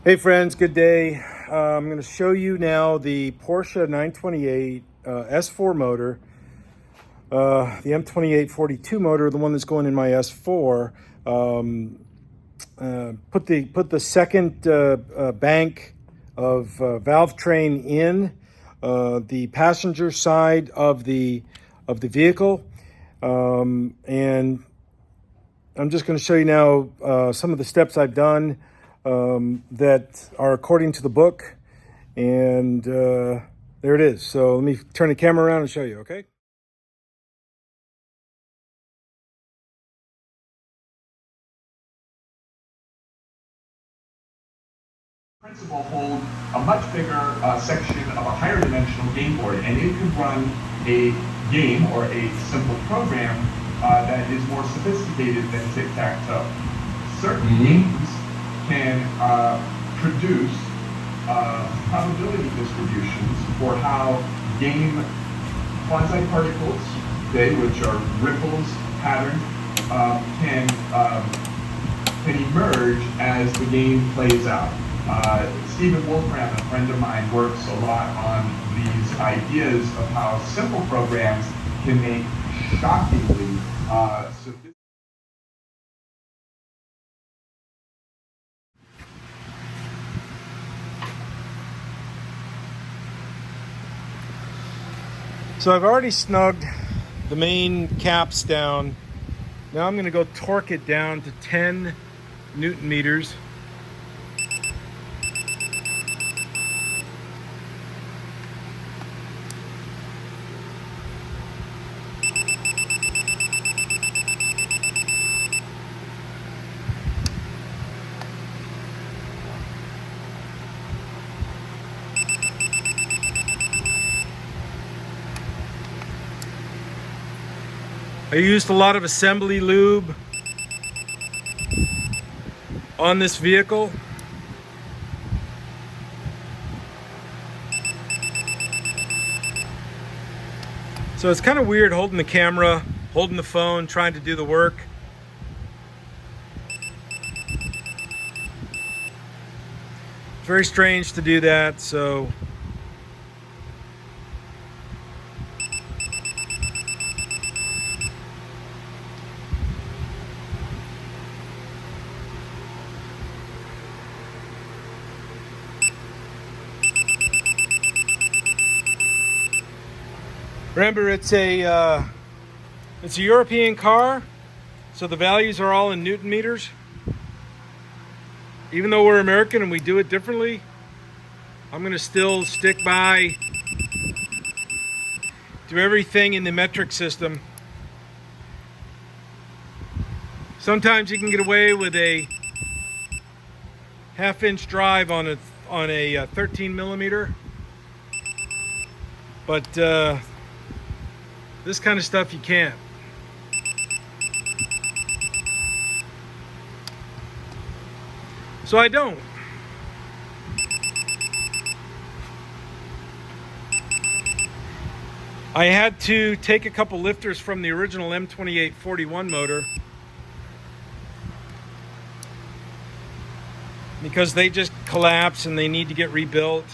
Hey friends, good day. I'm going to show you now the Porsche 928 S4 motor, the M28 42 motor, the one that's going in my S4. Put the second bank of valve train in the passenger side of the vehicle, and I'm just going to show you now some of the steps I've done that are according to the book, and there it is. So let me turn the camera around and show you, okay? Principal hold a much bigger section of a higher dimensional game board, and it could run a game or a simple program that is more sophisticated than tic-tac-toe. Certain games can produce probability distributions for how game quasi-particles, which are ripples, patterns, can emerge as the game plays out. Stephen Wolfram, a friend of mine, works a lot on these ideas of how simple programs can make shockingly sophisticated. So I've already snugged the main caps down. Now I'm going to go torque it down to 10 Newton meters. I used a lot of assembly lube on this vehicle. So it's kind of weird holding the camera, holding the phone, trying to do the work. It's very strange to do that, so remember, it's a European car, so the values are all in Newton meters. Even though we're American and we do it differently, I'm going to still stick by to everything in the metric system. Sometimes you can get away with a half-inch drive on a 13 millimeter, but this kind of stuff you can't. So I don't. I had to take a couple lifters from the original M28 41 motor because they just collapse and they need to get rebuilt.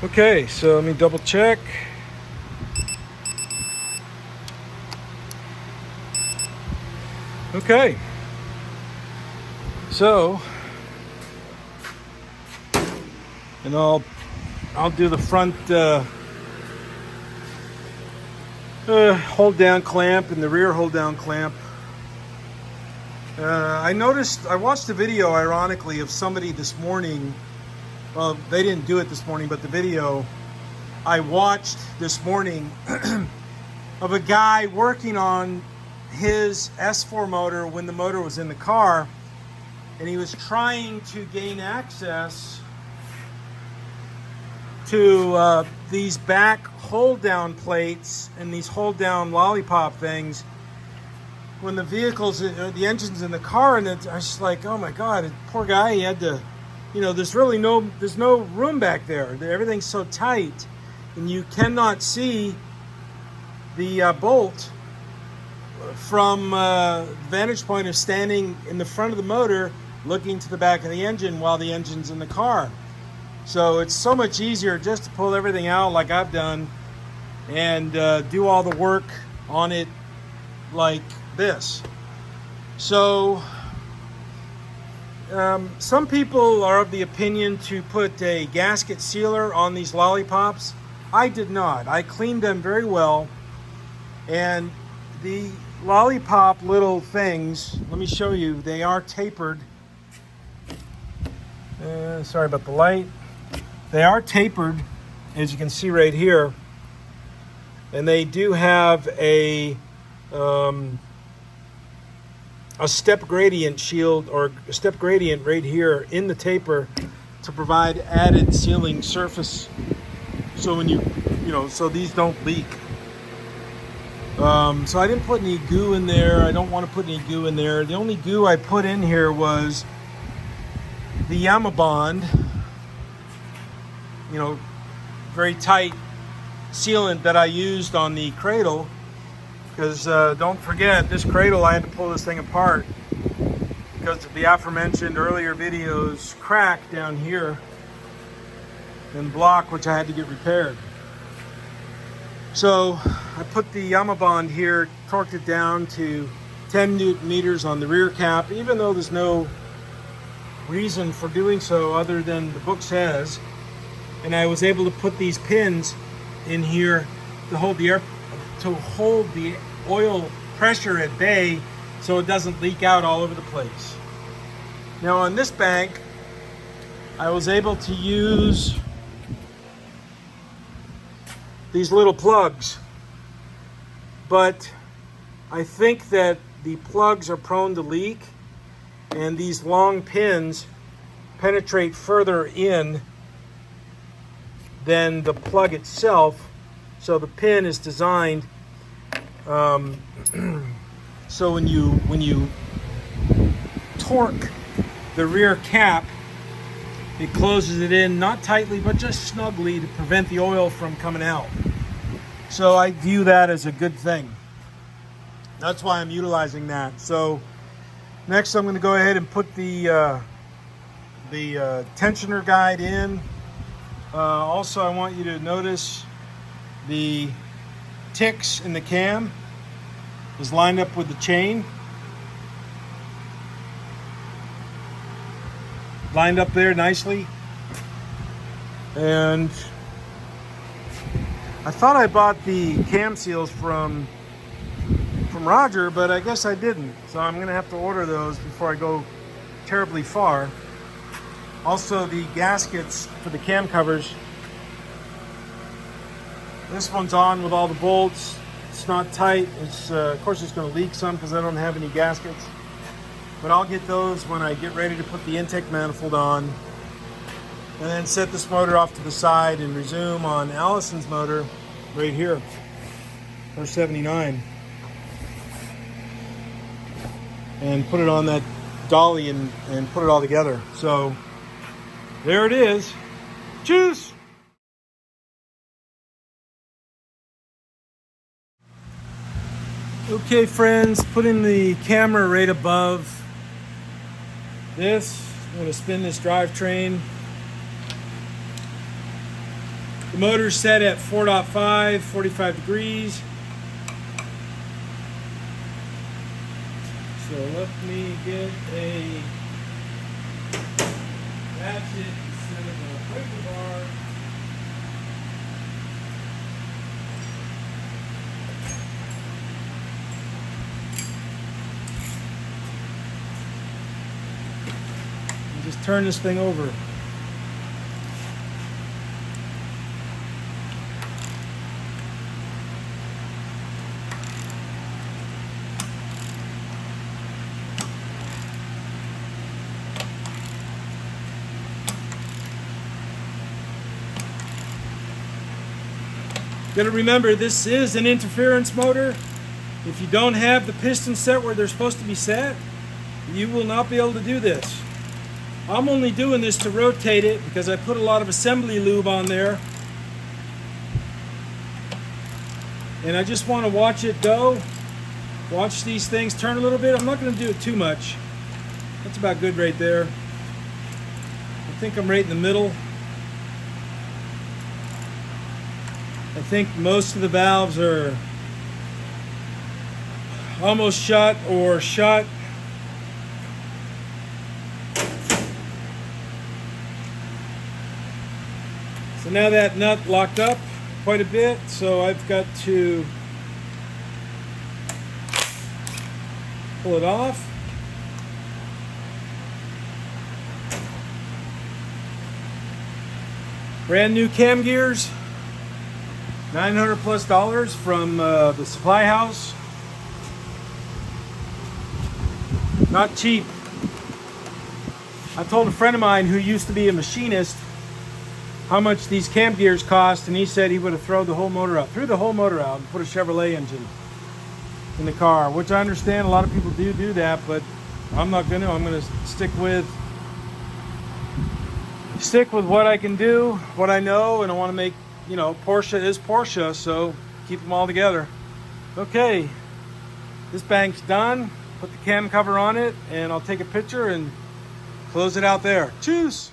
Okay, so let me double check. Okay, so, and I'll do the front hold down clamp and the rear hold down clamp. I watched a video, ironically, of somebody this morning. Well, they didn't do it this morning, but the video I watched this morning of a guy working on his S4 motor when the motor was in the car, and he was trying to gain access to these back hold down plates and these hold down lollipop things when the vehicle's, the engine's in the car. And I was just like, oh my God, poor guy, he you know, there's no room back there. Everything's so tight, and you cannot see the bolt from vantage point of standing in the front of the motor looking to the back of the engine while the engine's in the car. So it's so much easier just to pull everything out like I've done and do all the work on it like this. So some people are of the opinion to put a gasket sealer on these lollipops. I did not. I cleaned them very well, and the lollipop little things, let me show you, they are tapered. Sorry about the light. They are tapered, as you can see right here, and they do have a step gradient shield, or a step gradient right here in the taper to provide added sealing surface, so when you know, so these don't leak. So I didn't put any goo in there. I don't want to put any goo in there. The only goo I put in here was the Yamabond, you know, very tight sealant that I used on the cradle, because don't forget, this cradle, I had to pull this thing apart because of the aforementioned earlier videos crack down here and block, which I had to get repaired. So I put the Yamabond here, torqued it down to 10 Newton meters on the rear cap, even though there's no reason for doing so other than the book says. And I was able to put these pins in here to hold the oil pressure at bay so it doesn't leak out all over the place. Now on this bank, I was able to use these little plugs, but I think that the plugs are prone to leak, and these long pins penetrate further in than the plug itself. So the pin is designed so when you torque the rear cap, it closes it in, not tightly, but just snugly to prevent the oil from coming out. So I view that as a good thing. That's why I'm utilizing that. So next I'm going to go ahead and put the tensioner guide in. Also, I want you to notice the ticks in the cam is lined up with the chain. Lined up there nicely. And I thought I bought the cam seals from Roger, but I guess I didn't. So I'm going to have to order those before I go terribly far. Also, the gaskets for the cam covers. This one's on with all the bolts. It's not tight. It's of course it's going to leak some because I don't have any gaskets. But I'll get those when I get ready to put the intake manifold on. And then set this motor off to the side and resume on Allison's motor right here, or 79. And put it on that dolly and put it all together. So there it is. Cheers! Okay friends, putting the camera right above this. I'm going to spin this drivetrain. The motor's set at 4.5, 45 degrees. So let me get a ratchet instead of a breaker bar. And just turn this thing over. Got to remember, this is an interference motor. If you don't have the pistons set where they're supposed to be set, you will not be able to do this. I'm only doing this to rotate it because I put a lot of assembly lube on there. And I just want to watch it go. Watch these things turn a little bit. I'm not going to do it too much. That's about good right there. I think I'm right in the middle. I think most of the valves are almost shut or shut. So now that nut locked up quite a bit, so I've got to pull it off. Brand new cam gears, $900+ from the supply house. Not cheap. I told a friend of mine who used to be a machinist how much these cam gears cost, and he said he would have threw the whole motor out. Threw the whole motor out and put a Chevrolet engine in the car, which I understand a lot of people do that, but I'm not gonna. I'm gonna stick with what I can do, what I know, and I want to make, you know, Porsche is Porsche, so keep them all together. Okay, this bank's done. Put the cam cover on it, and I'll take a picture and close it out there. Cheers.